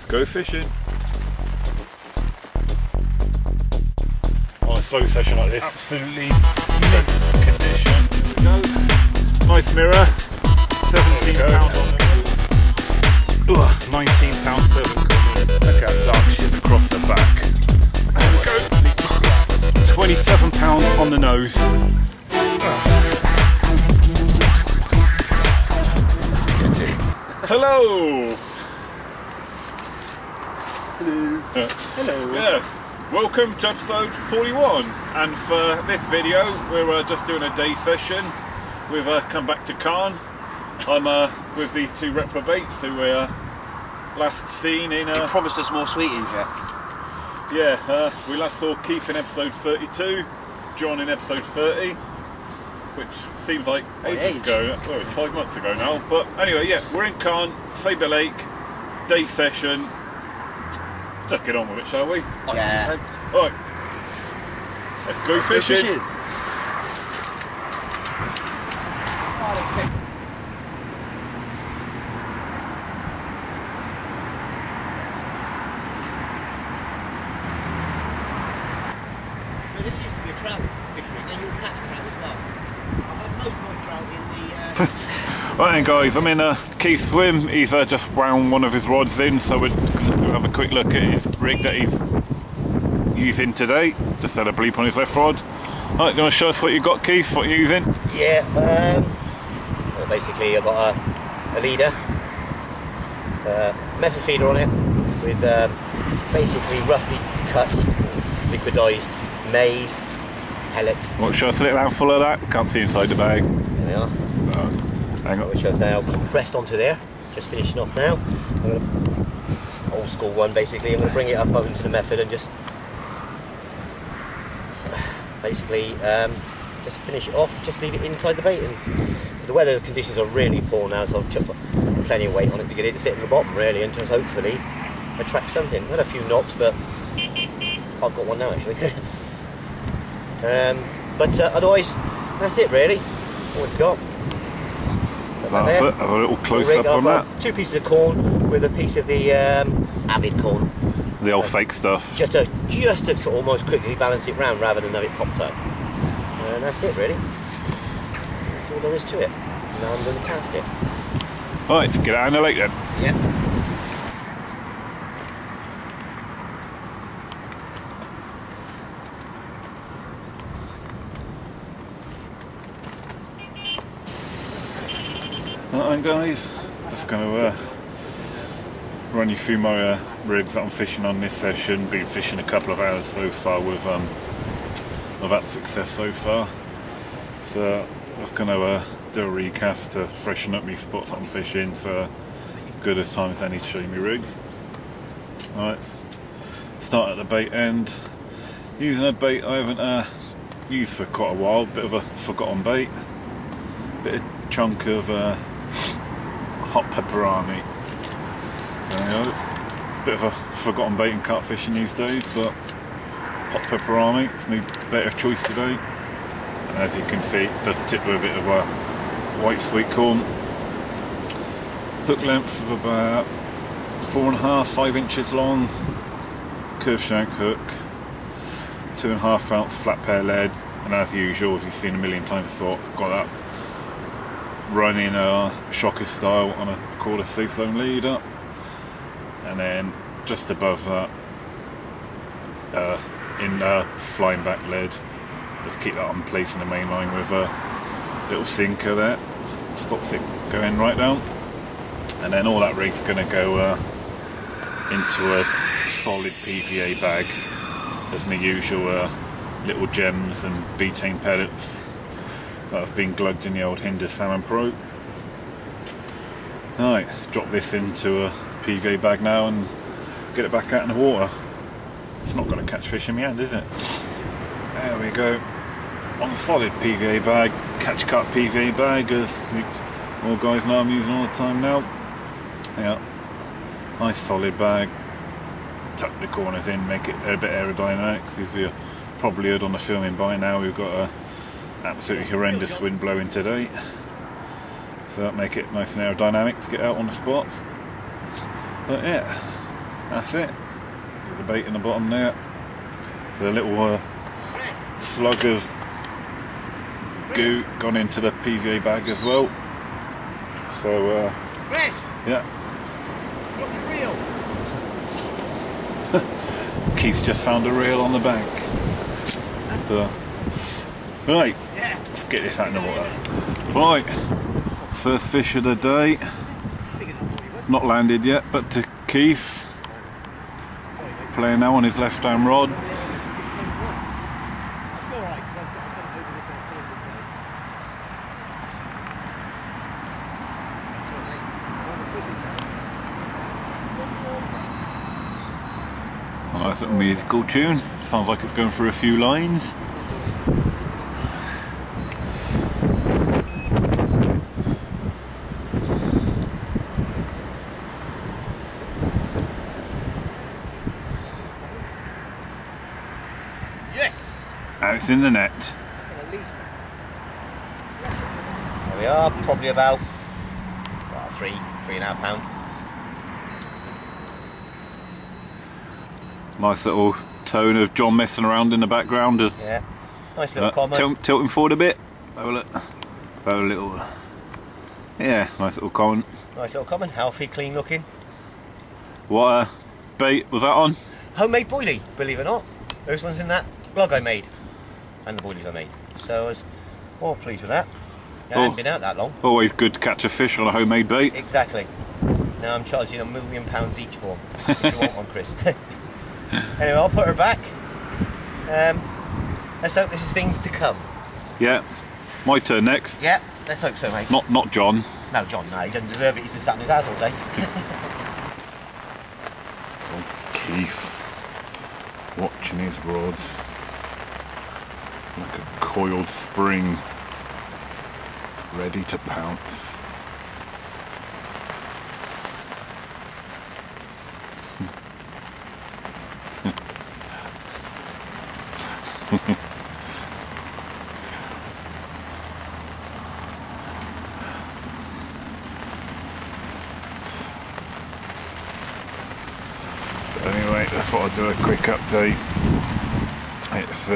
go fishing. On a slow session like this, absolutely mint condition. Here we go. Nice mirror, £17 on the nose. £19 serving cutlery. Look how dark she is across the back. There we go. £27 on the nose. Hello! Hello. Hello. Yes. Welcome to episode 41, and for this video we're just doing a day session. We've come back to Calne. I'm with these two reprobates who were last seen in... He promised us more sweeties. Yeah, we last saw Keith in episode 32, John in episode 30, which seems like ages ago. Well, it's 5 months ago now, but anyway, yeah, we're in Calne, Sabre Lake, day session. Just get on with it, shall we? I think so. Alright, let's go fishing. This used to be a trout fishery, now you'll catch trout as well. I've had most of my trout in the... Right then guys, I'm in Keith's swim. He's just wound one of his rods in, so we're just going to have a quick look at his rig that he's using today. Just had a bleep on his left rod. Right, do you want to show us what you got, Keith? What you're using? Yeah, well basically I've got a leader, method feeder on it with basically roughly cut, liquidised maize pellets. What, show us a little handful of that? Can't see inside the bag. There we are. Hang on. Which I've now compressed onto there, just finishing off now. Old school one basically. I'm going to bring it up into the method and just basically just finish it off, just leave it inside the bait. And the weather conditions are really poor now, so I've chucked plenty of weight on it to get it to sit in the bottom really and just hopefully attract something. I've had a few knocks, but I've got one now actually. But otherwise that's it really, what we've got. Have a little close up on that. 2 pieces of corn with a piece of the avid corn. The old fake stuff. Just to sort of almost quickly balance it round rather than have it popped up. And that's it really. That's all there is to it. Now I'm going to cast it. Alright, get out in the lake then. Yeah. Alright guys, just going to run you through my rigs that I'm fishing on this session. Been fishing a couple of hours so far with I've had success so far. So I'm just going to do a recast to freshen up my spots I'm fishing, so good as time as any to show you my rigs. Alright, start at the bait end. Using a bait I haven't used for quite a while, bit of a forgotten bait. Bit of chunk of hot pepperami. There we go. Bit of a forgotten bait in carp fishing these days, but hot pepperami is my better choice today. And as you can see, it does tip with a bit of a white sweet corn. Hook length of about 4.5–5 inches long. Curved shank hook. 2.5 ounce flat pair lead. And as usual, as you've seen a million times before, I've got that running shocker style on a quarter safe zone leader, and then just above that in flying back lead, just keep that on place in the main line with a little sinker there, stops it going right down, and then all that rig's going to go into a solid PVA bag. There's my usual little gems and betaine pellets that have been glugged in the old Hinder Salmon Pro. Alright, drop this into a PVA bag now and get it back out in the water. It's not going to catch fish in my hand, is it? There we go. On a solid PVA bag, catch carp PVA bag, as all guys know I'm using all the time now. Yeah, nice solid bag. Tuck the corners in, make it a bit aerodynamic. As you've probably heard on the filming by now, we've got a absolutely horrendous wind blowing today, so that make it nice and aerodynamic to get out on the spots. But yeah, That's it. Got the bait in the bottom there. So a little slug of goo gone into the PVA bag as well. So yeah. Keith's just found a reel on the bank. Right, let's get this out in the water. Right, first fish of the day. Not landed yet, but to Keith. Playing now on his left hand rod. A nice little musical tune. Sounds like it's going through a few lines. Yes! And it's in the net. There we are, probably about 3.5 pound. Nice little tone of John messing around in the background. Yeah, nice little comment. Tilt him forward a bit. Have a look. Have a little. Yeah, nice little comment. Nice little comment, healthy, clean looking. What bait was that on? Homemade boilie, believe it or not. Those ones in that glug I made. And the boilies I made. So I was well pleased with that. It hadn't been out that long. Always good to catch a fish on a homemade bait. Exactly. Now I'm charging £1 million each for them. If you want one, Chris. Anyway, I'll put her back. Let's hope this is things to come. Yeah. My turn next. Yeah, let's hope so, mate. Not John. No, John, no, he doesn't deserve it. He's been sat in his ass all day. Oh, Keith. Watching his rods. Like a coiled spring. Ready to pounce. Anyway, I thought I'd do a quick update. It's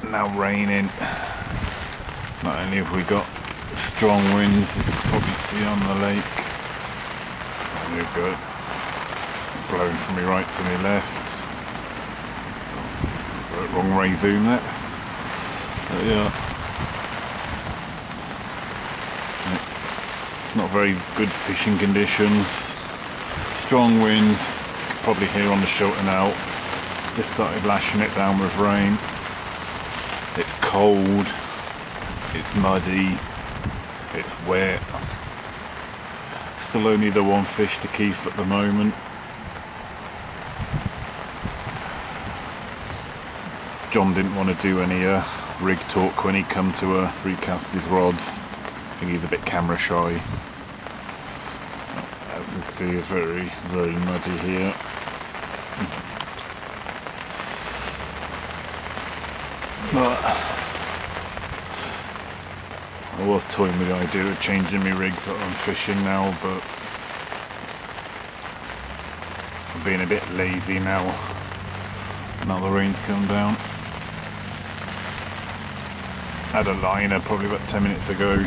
now raining. Not only have we got strong winds, as you can probably see on the lake, and we've got blowing from me right to me left. Wrong ray zoom there. But yeah. Not very good fishing conditions. Strong winds, you can probably hear on the shelter now. It's just started lashing it down with rain. It's cold, it's muddy, it's wet. Still only the one fish to Keith at the moment. John didn't want to do any rig talk when he come to recast his rods. I think he's a bit camera shy. As you can see, it's very, very muddy here. But I was toying with the idea of changing my rigs that I'm fishing now, but I'm being a bit lazy now. Now the rain's come down. Had a liner probably about 10 minutes ago.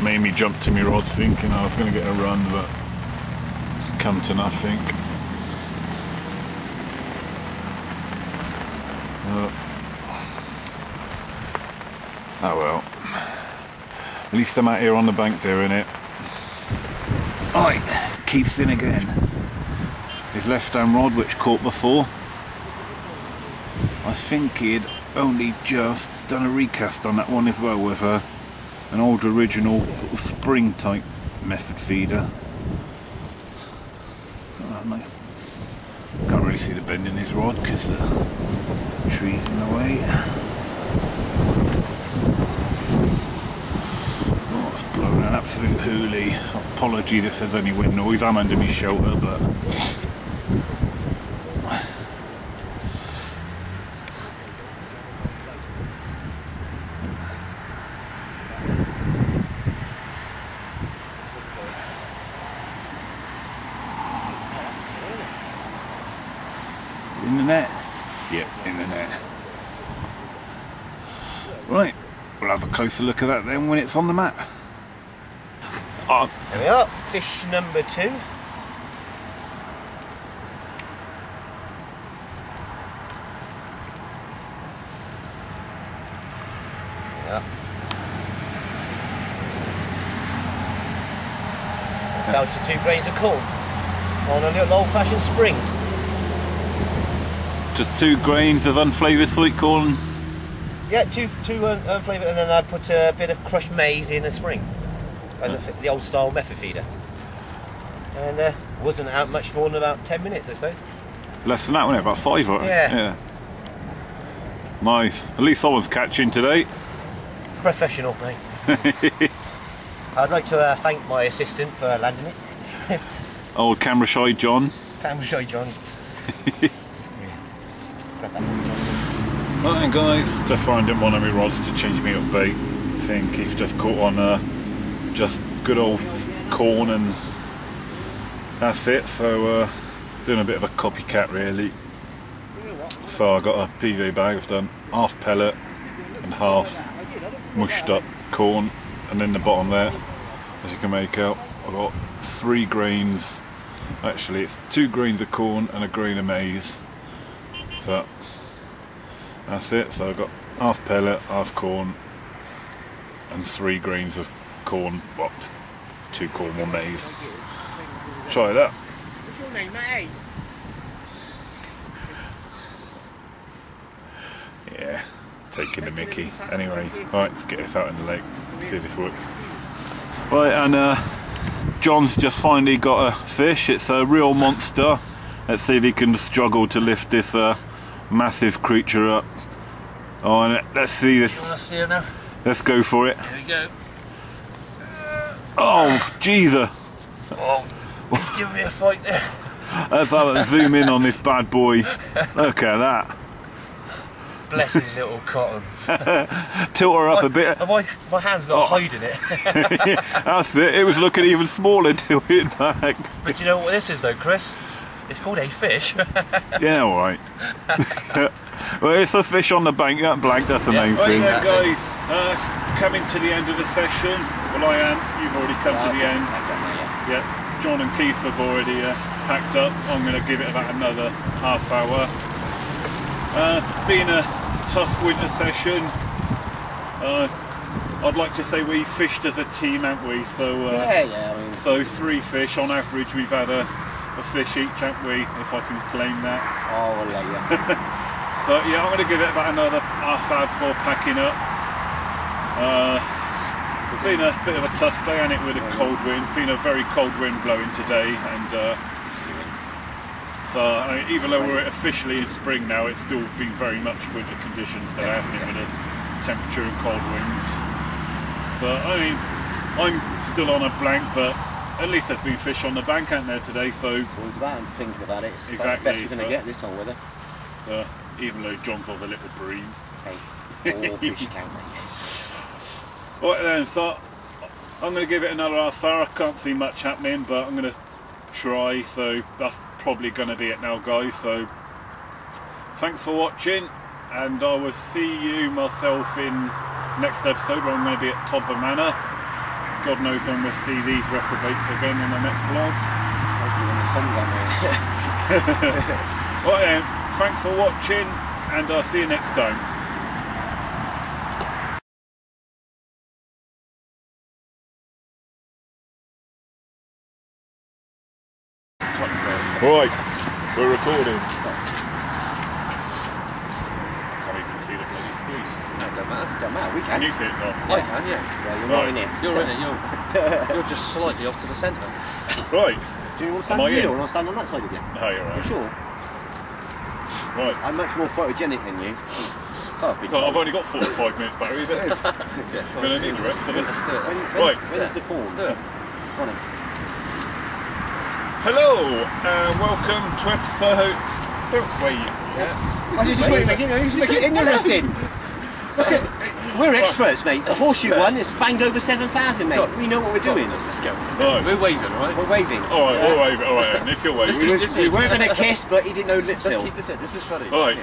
Made me jump to my rods thinking I was going to get a run, but come to nothing. Oh well. At least I'm out here on the bank doing it. Right, Keith's in again. His left hand rod, which caught before. I think he'd only just done a recast on that one as well with an old original little spring type method feeder. Can't really see the bend in his rod because the tree's in the way. Oh, it's blowing an absolute hoolie. Apologies if there's any wind noise, I'm under my shelter, but In the net? Yep, in the net. Right, we'll have a closer look at that then when it's on the mat. There we are, fish number 2. Yeah. Fell to 2 grains of corn on a little old-fashioned spring. Just 2 grains of unflavoured sweet corn. Yeah, two unflavoured, and then I put a bit of crushed maize in a spring as the old style method feeder. And wasn't out much more than about 10 minutes, I suppose. Less than that, wasn't it? About 5, wasn't it? Yeah. Nice. At least someone's catching today. Professional, mate. I'd like to thank my assistant for landing it. Old camera shy John. Camera shy Johnny. Right then guys, just finding one of my rods to change me up bait. I think he's just caught on just good old corn and that's it. So doing a bit of a copycat really. So I got a PV bag, I've done half pellet and half mushed up corn, and in the bottom there, as you can make out, I've got 3 grains, actually it's 2 grains of corn and a grain of maize. So that's it. So I've got half pellet, half corn and 3 grains of corn, what, 2 corn, 1 maize. Try that. What's your name, mate? Yeah, taking the mickey. Anyway, right, let's get this out in the lake, see if this works. Right, and John's just finally got a fish. It's a real monster. Let's see if he can struggle to lift this massive creature up. Oh, and let's see this. You want to see her now? Let's go for it. Here we go. Oh, Jesus! Oh, he's giving me a fight there. Let's have a zoom in on this bad boy. Look at that. Bless his little cottons. Tilt her up a bit. My hand's not hiding it. That's it. It was looking even smaller to it back. But you know what this is though, Chris? It's called a fish. Yeah, all right. Well, it's a fish on the bank. That blank. That's the main thing. Right Right then, guys. Coming to the end of the session. Well, I am. You've already come to the end. Yeah. John and Keith have already packed up. I'm going to give it about another half hour. Been a tough winter session. I'd like to say we fished as a team, haven't we? So I mean, so 3 fish on average. We've had a fish each, haven't we? If I can claim that. oh, I'll let you. So yeah, I'm going to give it about another half hour before packing up. It's been a bit of a tough day, hasn't it, with a cold wind. Been a very cold wind blowing today, and so I mean, even though we're officially in spring now, it's still been very much winter conditions today, hasn't it, with the temperature and cold winds. So I mean, I'm still on a blank, but at least there's been fish on the bank, hasn't there, today? So It's always about thinking about it. It's exactly, the best we're going to get this time of weather. even though John's was a little bream. Hey, all fish count, mate. Right then, so I'm going to give it another half hour. I can't see much happening, but I'm going to try. So that's probably going to be it now, guys. So thanks for watching, and I will see you myself in next episode where I'm going to be at Todber Manor. God knows when we'll see these reprobates again in the next vlog. Hopefully when the sun's on there. Right then, thanks for watching, and I'll see you next time. Right, we're recording. Can't even see the bloody screen. No, it don't matter. Don't matter, we Can can. you see it now? I can, yeah. Yeah, you're not in it. You're in it, you're just slightly off to the centre. Right. Do you want to stand Am I here in? or want to stand on that side again? No, you're You right. sure? Right. I'm much more photogenic than you. So I've been God, I've told. only got 45 minutes battery, is it? Yeah, I'm going to need the rest for this. Let's do it. Right. When's the call? Let's do it. Go on then. Hello, and welcome to episode... Don't wave. Yes. I just want to make it interesting. Look at... We're experts, mate. The horseshoe one is banged over 7,000, mate. We know what we're doing. Let's go. Right. We're waving, alright? We're waving. Alright, we're waving. Alright, and if you're waving. We weren't going to kiss, but he didn't know lip Let's still. keep this in. This is funny. Alright.